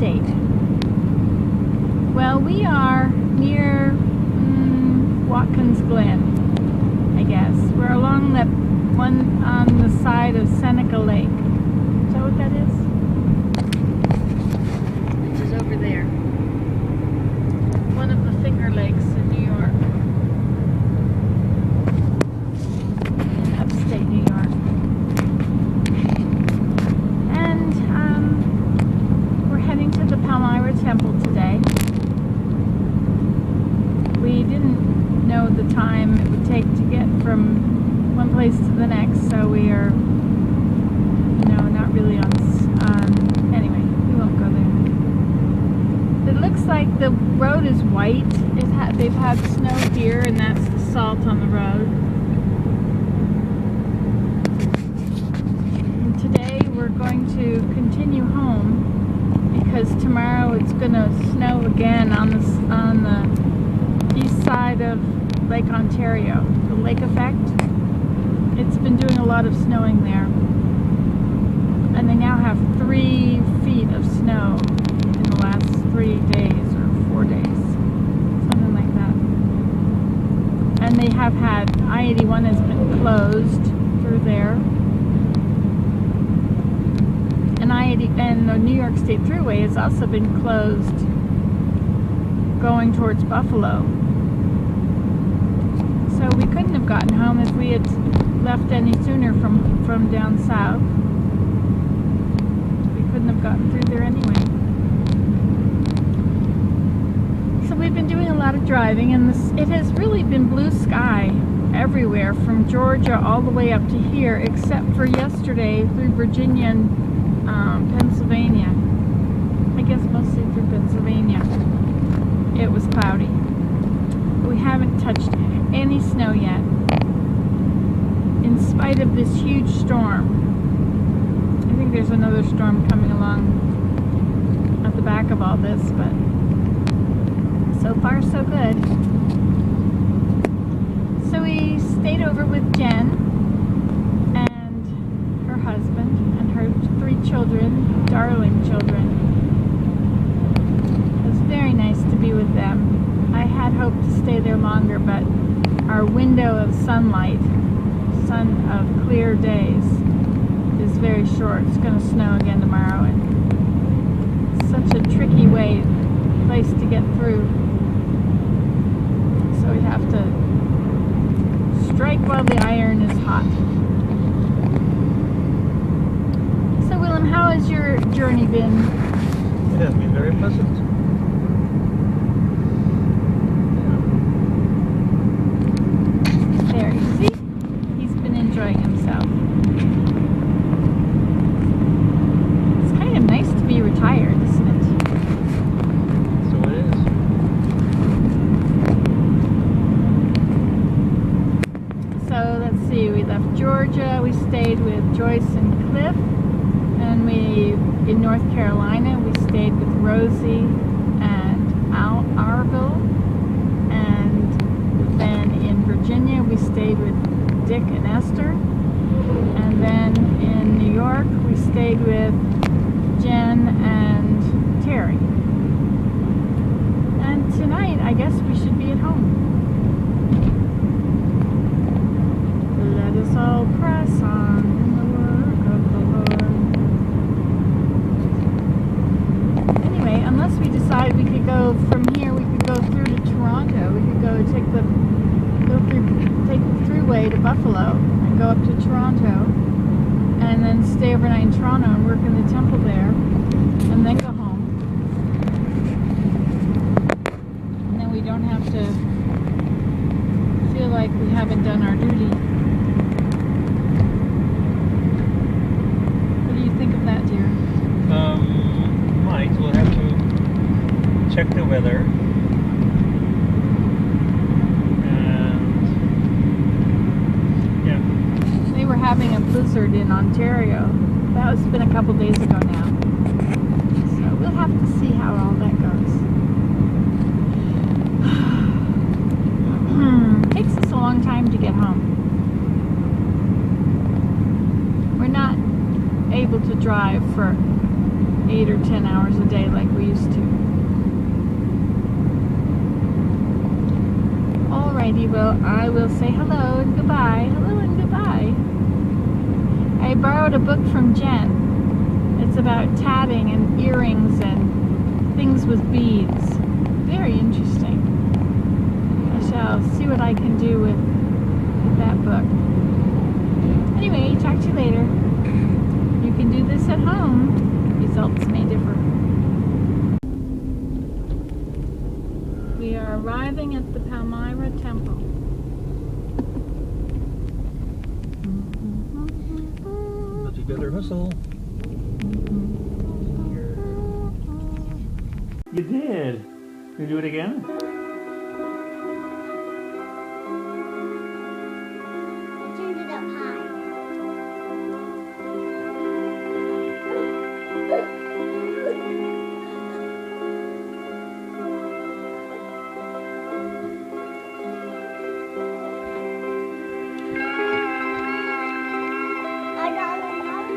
upstate. Well, we are near Watkins Glen, I guess. We're along that one on the side of Seneca Lake. Is that what that is? Which is over there. One of the Finger Lakes in New York. In upstate New York. And we're heading to the Palmyra Temple today. We didn't know the time it would take to get from one place to the next, so we are, not really anyway, we won't go there. It looks like the road is white. They've had snow here, and that's the salt on the road. And today we're going to continue home because tomorrow it's going to snow again on the east side of Lake Ontario. The lake effect. It's been doing a lot of snowing there. And they now have 3 feet of snow in the last 3 days or 4 days. Something like that. And they have had, I-81 has been closed through there. And the New York State Thruway has also been closed going towards Buffalo. So we couldn't have gotten home if we had left any sooner from down south. We couldn't have gotten through there anyway. So we've been doing a lot of driving, and it has really been blue sky everywhere from Georgia all the way up to here, except for yesterday through Virginia and Pennsylvania. I guess mostly through Pennsylvania. It was cloudy. We haven't touched any snow yet, in spite of this huge storm. I think there's another storm coming along at the back of all this, but so far so good. So we stayed over with Jen and her husband and her 3 children, darling children. It was very nice to be with them. I had hoped to stay there longer, but our window of sunlight, of clear days, is very short. It's going to snow again tomorrow, and it's such a tricky place to get through. So we have to strike while the iron is hot. So Willem, how has your journey been? It has been very pleasant. There, you see? He's been enjoying himself. It's kind of nice to be retired, isn't it? So it is. So let's see, we left Georgia, we stayed with Joyce and Cliff, and in North Carolina, we stayed with Rosie and Arville, and then in Virginia, we stayed with Dick and Esther, and then in New York, we stayed with Jen and Terry. And tonight, I guess we should be at home. Let us all press on in the work of the Lord. Anyway, unless we decide we could go from here, we could go through to Toronto. We could go take the thruway to Buffalo and go up to Toronto, and then stay overnight in Toronto and work in the temple there, and then go home. And then we don't have to feel like we haven't done our duty. What do you think of that, dear? We'll have to check the weather. They were having a blizzard in Ontario. That was been a couple days ago now. So we'll have to see how all that goes. Takes us a long time to get home. We're not able to drive for 8 or 10 hours a day like we used to. Alrighty, well, I will say hello and goodbye. Hello and goodbye. I borrowed a book from Jen. It's about tatting and earrings and things with beads. Very interesting. I shall see what I can do with that book. Anyway, talk to you later. You can do this at home. Results may differ. We are arriving at the Palmyra Temple. But you better hustle. You did. You do it again?